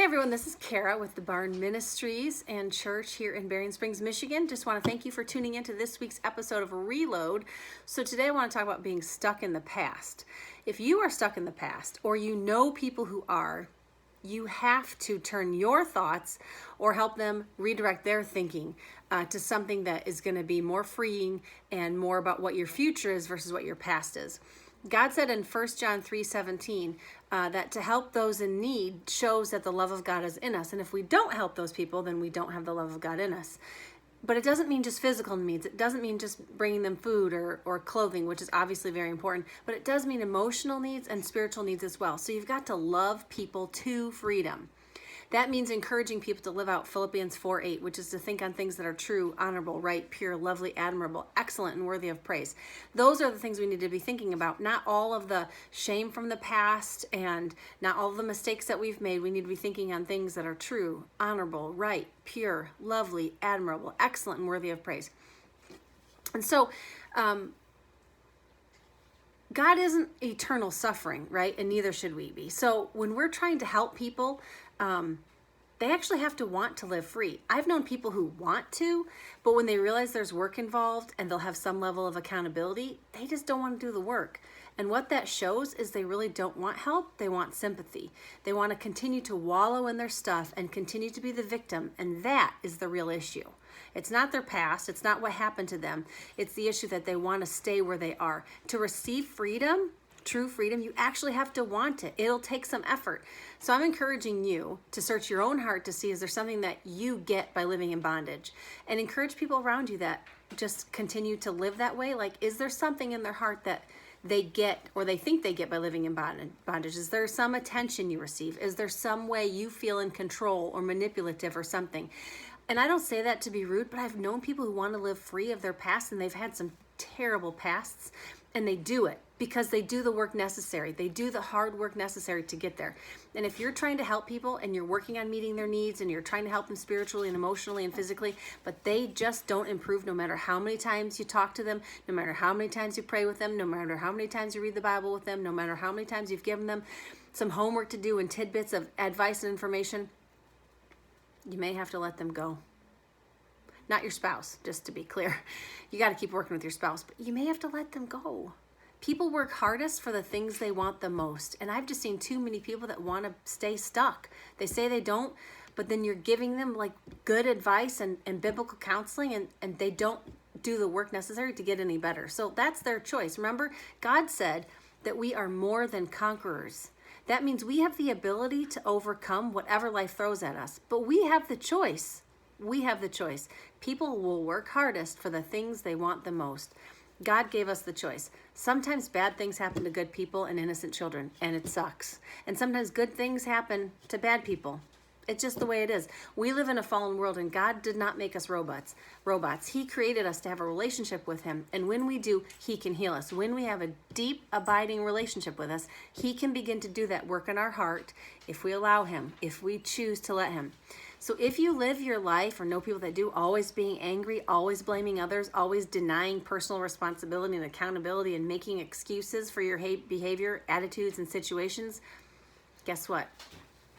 everyone, this is Kara with the Barn Ministries and Church here in Berrien Springs, Michigan. Just want to thank you for tuning into this week's episode of Reload. So today I want to talk about being stuck in the past. If you are stuck in the past, or you know people who are, you have to turn your thoughts or help them redirect their thinking to something that is going to be more freeing and more about what your future is versus what your past is. God said in 1 John 3:17 that to help those in need shows that the love of God is in us. And if we don't help those people, then we don't have the love of God in us. But it doesn't mean just physical needs. It doesn't mean just bringing them food or clothing, which is obviously very important. But it does mean emotional needs and spiritual needs as well. So you've got to love people to freedom. That means encouraging people to live out Philippians 4:8, which is to think on things that are true, honorable, right, pure, lovely, admirable, excellent, and worthy of praise. Those are the things we need to be thinking about, not all of the shame from the past and not all of the mistakes that we've made. We need to be thinking on things that are true, honorable, right, pure, lovely, admirable, excellent, and worthy of praise. And so, God isn't eternal suffering, right? And neither should we be. So when we're trying to help people, they actually have to want to live free. I've known people who want to, but when they realize there's work involved and they'll have some level of accountability, they just don't want to do the work. And what that shows is they really don't want help. They want sympathy. They want to continue to wallow in their stuff and continue to be the victim. And that is the real issue. It's not their past. It's not what happened to them. It's the issue that they want to stay where they are. To receive freedom, true freedom, you actually have to want it. It'll take some effort. So I'm encouraging you to search your own heart to see, is there something that you get by living in bondage? And encourage people around you that just continue to live that way. Like, is there something in their heart that they get or they think they get by living in bondage? Is there some attention you receive? Is there some way you feel in control or manipulative or something? And I don't say that to be rude, but I've known people who want to live free of their past, and they've had some terrible pasts, and they do it because they do the work necessary. They do the hard work necessary to get there. And if you're trying to help people and you're working on meeting their needs and you're trying to help them spiritually and emotionally and physically, but they just don't improve no matter how many times you talk to them, no matter how many times you pray with them, no matter how many times you read the Bible with them, no matter how many times you've given them some homework to do and tidbits of advice and information, you may have to let them go. Not your spouse, just to be clear. You got to keep working with your spouse, but you may have to let them go. People work hardest for the things they want the most. And I've just seen too many people that want to stay stuck. They say they don't, but then you're giving them like good advice and biblical counseling, and they don't do the work necessary to get any better. So that's their choice. Remember, God said that we are more than conquerors. That means we have the ability to overcome whatever life throws at us, but we have the choice. We have the choice. People will work hardest for the things they want the most. God gave us the choice. Sometimes bad things happen to good people and innocent children, and it sucks. And sometimes good things happen to bad people. It's just the way it is. We live in a fallen world, and God did not make us robots. He created us to have a relationship with him, and when we do, he can heal us. When we have a deep, abiding relationship with us, he can begin to do that work in our heart if we allow him, if we choose to let him. So if you live your life, or know people that do, always being angry, always blaming others, always denying personal responsibility and accountability, and making excuses for your behavior, attitudes, and situations, guess what?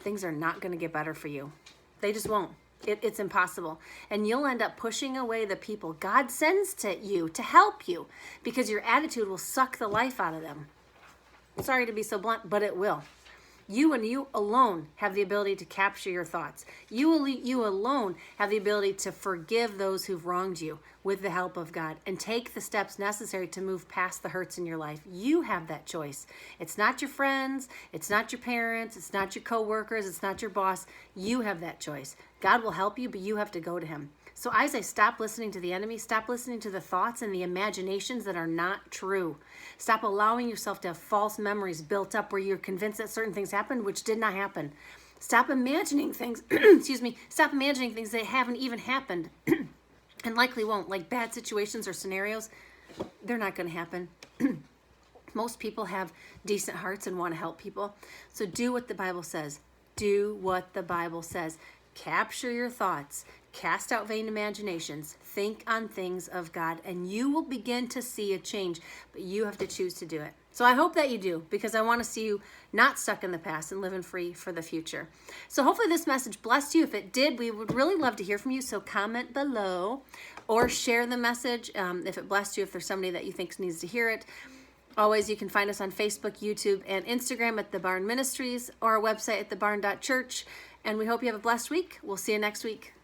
Things are not going to get better for you. They just won't. It's impossible. And you'll end up pushing away the people God sends to you to help you, because your attitude will suck the life out of them. Sorry to be so blunt, but it will. You and you alone have the ability to capture your thoughts. You alone have the ability to forgive those who've wronged you with the help of God and take the steps necessary to move past the hurts in your life. You have that choice. It's not your friends. It's not your parents. It's not your coworkers. It's not your boss. You have that choice. God will help you, but you have to go to him. So I say, stop listening to the enemy. Stop listening to the thoughts and the imaginations that are not true. Stop allowing yourself to have false memories built up where you're convinced that certain things happened, which did not happen. Stop imagining things, stop imagining things that haven't even happened and likely won't, like bad situations or scenarios. They're not going to happen. Most people have decent hearts and want to help people. So do what the Bible says. Do what the Bible says. Capture your thoughts. Cast out vain imaginations. Think on things of God, and you will begin to see a change, but you have to choose to do it. So I hope that you do, because I want to see you not stuck in the past and living free for the future. So hopefully this message blessed you. If it did, we would really love to hear from you. So comment below or share the message if it blessed you, if there's somebody that you think needs to hear it. Always, you can find us on Facebook, YouTube, and Instagram at The Barn Ministries, or our website at thebarn.church. And we hope you have a blessed week. We'll see you next week.